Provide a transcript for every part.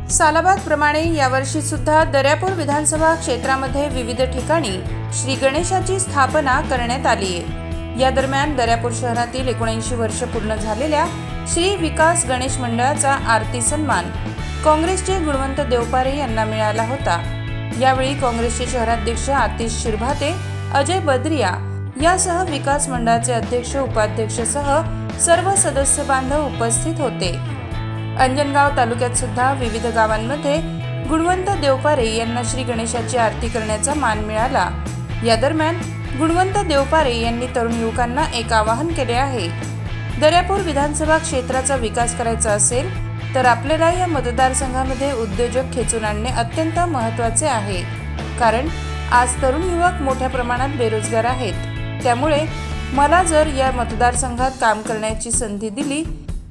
सालाबाद प्रमाणे यावर्षी सुद्धा दर्यापूर विधानसभा क्षेत्रामध्ये विविध ठिकाणी श्री गणेशाची स्थापना करण्यात आली आहे। या दरम्यान दर्यापूर शहरातील 79 वर्ष पूर्ण झालेल्या श्री विकास गणेश मंडळाचा आरती सन्मान काँग्रेसचे गुणवंत देवपारे यांना मिळाला होता। यावेळी काँग्रेसचे शहराध्यक्ष आतिश शिरभाते, अजय बद्रिया यासह विकास मंडळाचे अध्यक्ष उपाध्यक्षसह सर्व सदस्य बांधव उपस्थित होते। अंजनगाव तालुक्यात सुद्धा विविध गावांमध्ये गुणवंत देवपारे यांना श्री गणेशाची आरती करण्याचा मान मिळाला। या दरम्यान गुणवंत देवपारे यांनी तरुण युवकांना एक आवाहन केले आहे। दर्यापूर विधानसभा क्षेत्राचा विकास करायचा असेल तर आपल्याला या मतदारसंघामध्ये उद्योजक खेचून आणणे अत्यंत महत्त्वाचे आहे, कारण आज तरुण युवक मोठ्या प्रमाणात बेरोजगार आहेत। त्यामुळे मला जर या मतदारसंघात काम करण्याची संधी दिली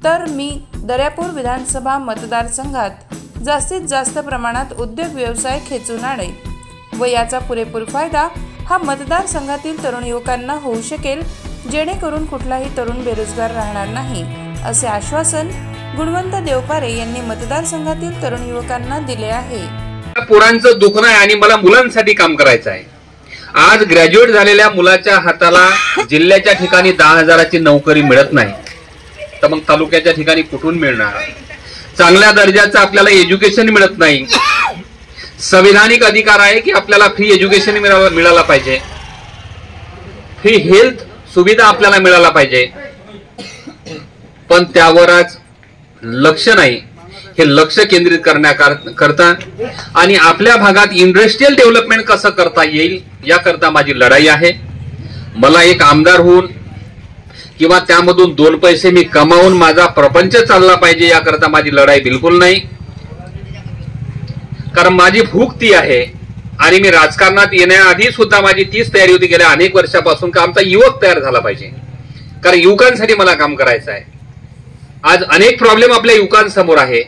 तर मी दर्यापूर विधानसभा मतदारसंघात जास्तीत जास्त प्रमाणात उद्योग व्यवसाय खेचून आणेन व याचा पुरेपूर फायदा हा मतदारसंघातील तरुण युवकांना होऊ शकेल, जेणेकरून कुठलाही तरुण बेरोजगार राहणार नाही, असे आश्वासन गुणवंत देवपारे यांनी मतदारसंघातील तरुण युवकांना दिले आहे। पोरांचं दुखणं आहे आणि मला मुलांसाठी काम करायचं आहे। आज ग्रॅज्युएट झालेल्या मुलाच्या हाताला जिल्ह्याच्या ठिकाणी 10,000ची नोकरी मिळत नाही, तर मग तालुक्याच्या ठिकाणी कुठून मिळणार? चांगल्या दर्जाचं आपल्याला एज्युकेशन मिळत नाही। संविधानिक अधिकार आहे की आपल्याला फ्री एज्युकेशन मिळाला पाहिजे, फ्री हेल्थ सुविधा आपल्याला मिळाला पाहिजे, पण त्यावर आज लक्ष नाही। हे लक्ष केंद्रित करण्याकरता आणि आपल्या भागात इंडस्ट्रियल डेव्हलपमेंट कसं करता येईल याकरता माझी लढाई आहे। मला एक आमदार होऊन किंवा त्यामधून 2 पैसे मी कमावून माझा प्रपंच चालला पाहिजे याकरता माझी लढाई बिलकुल नाही, कारण माझी भूक ती आहे। आणि मी राजकारणात येण्याआधी सुद्धा माझी तीच तयारी होती गेल्या अनेक वर्षापासून का आमचा युवक तयार झाला पाहिजे, कारण युवकांसाठी मला काम करायचं आहे। आज अनेक प्रॉब्लेम आपल्या युवकांसमोर आहे,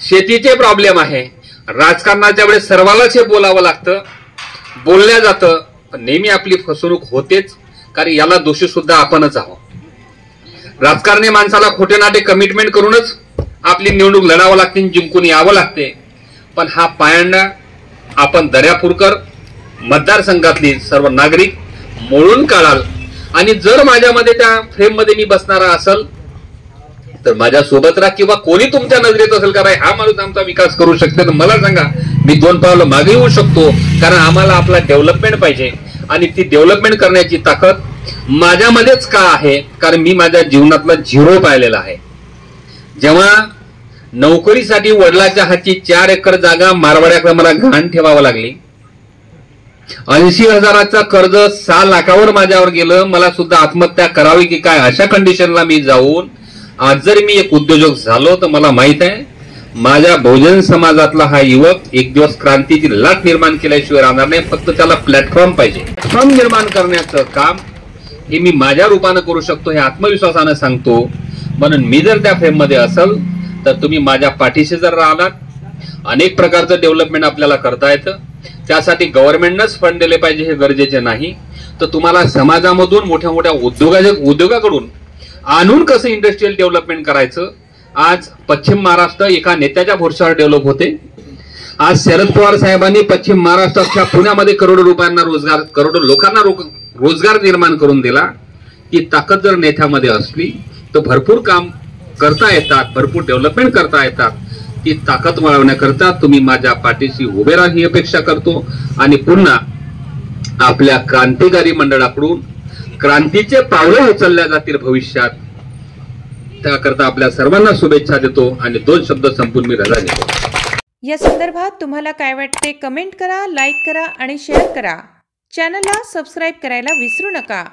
शेतीचे प्रॉब्लेम आहे, राजकारणाच्या वेळेस सर्वांनाच हे बोलावं लागतं, बोलल्या जातं, पण नेहमी आपली फसवणूक होतेच, कारण याला दोषी सुद्धा आपणच आहोत। राजकारणी माणसाला खोटे नाटे कमिटमेंट करूनच आपली निवडणूक लढावं लागते, जिंकून यावं लागते, पण हा पायंडा आपण दर्यापूरकर मतदारसंघातली सर्व नागरिक मोडून काढाल। आणि जर माझ्यामध्ये त्या फ्रेम मध्ये मी बसणारा असेल तर माझ्या सोबत राहा, किंवा कोणी तुमच्या नजरेत असेल का हा माणूस आमचा विकास करू शकतो तर मला सांगा, मी 2 पावलं मागे येऊ शकतो, कारण आम्हाला आपला डेव्हलपमेंट पाहिजे। आणि ती डेव्हलपमेंट करण्याची ताकद माझ्यामध्येच का आहे, कारण मी माझ्या जीवनातला झिरो पाहिलेला आहे। जेव्हा नोकरीसाठी वडिलाच्या हाती 4 एकर जागा मारवाड्याकडे मला घाण ठेवावं लागली, 80,000चं कर्ज 6 लाखावर माझ्यावर गेलं, मला सुद्धा आत्महत्या करावी की काय अशा कंडिशनला मी जाऊन आज जरी मी एक उद्योजक झालो तर मला माहित आहे माझ्या बहुजन समाजातला हा युवक एक दिवस क्रांतीची लाट निर्माण केल्याशिवाय राहणार नाही। फक्त त्याला प्लॅटफॉर्म पाहिजे, प्लॅटफॉर्म निर्माण करण्याचं काम हे मी माझ्या रूपानं करू शकतो, हे आत्मविश्वासानं सांगतो। म्हणून मी जर त्या फ्रेम मध्ये असेल तर तुम्ही माझ्या पाठीशी जर राहिलात, अनेक प्रकारचं डेव्हलपमेंट आपल्याला करता येतं, त्यासाठी गव्हर्नमेंटनंच फंड दिले पाहिजे हे गरजेचे नाही, तर तुम्हाला समाजामधून मोठ्या मोठ्या उद्योगाकडून आणून कसं इंडस्ट्रियल डेव्हलपमेंट करायचं। आज पश्चिम महाराष्ट्र एका नेत्याच्या भरोशावर डेव्हलप होते। आज शरद पवार साहेबांनी पश्चिम महाराष्ट्राच्या पुण्यामध्ये करोडो लोकांना रोजगार निर्माण करून दिला। ती ताकद जर नेत्यामध्ये असली तर भरपूर काम करता येतात, भरपूर डेव्हलपमेंट करता येतात। ती ताकद वाढवण्याकरता तुम्ही माझ्या पाठीशी उभे राहा ही अपेक्षा करतो। आणि पुन्हा आपल्या क्रांतिकारी मंडळाकडून क्रांतीचे पावले उचलल्या जातील भविष्यात, त्याकरता आपल्या सर्वांना शुभेच्छा देतो आणि 2 शब्द संपून मी रजा देतो। या संदर्भात तुम्हाला काय वाटते कमेंट करा, लाईक करा आणि शेअर करा। चॅनलला सबस्क्राईब करायला विसरू नका।